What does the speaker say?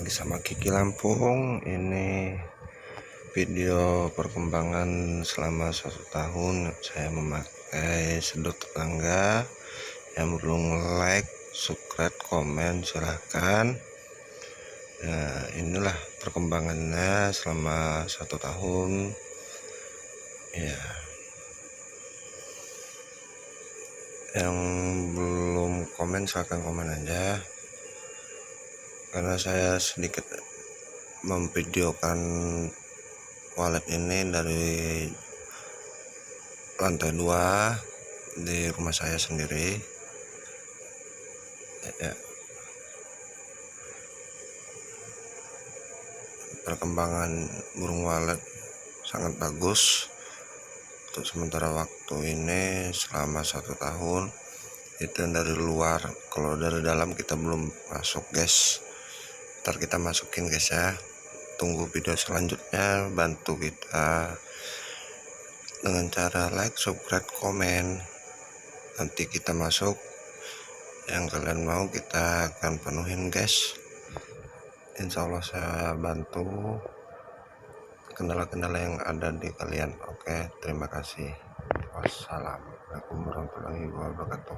lagi sama Kiki Lampung. Ini video perkembangan selama 1 tahun saya memakai sedot tetangga. Yang belum like, subscribe, komen silahkan. Nah, inilah perkembangannya selama 1 tahun ya. Yang belum komen silahkan komen aja, karena saya sedikit memvideokan walet ini dari lantai 2 di rumah saya sendiri ya. Perkembangan burung walet sangat bagus untuk sementara waktu ini selama 1 tahun. Itu dari luar, kalau dari dalam kita belum masuk guys, ntar kita masukin guys ya. Tunggu video selanjutnya, bantu kita dengan cara like, subscribe, komen. Nanti kita masuk yang kalian mau, kita akan penuhin guys. Insya Allah saya bantu kendala-kendala yang ada di kalian. Oke, terima kasih. Wassalamualaikum warahmatullahi wabarakatuh.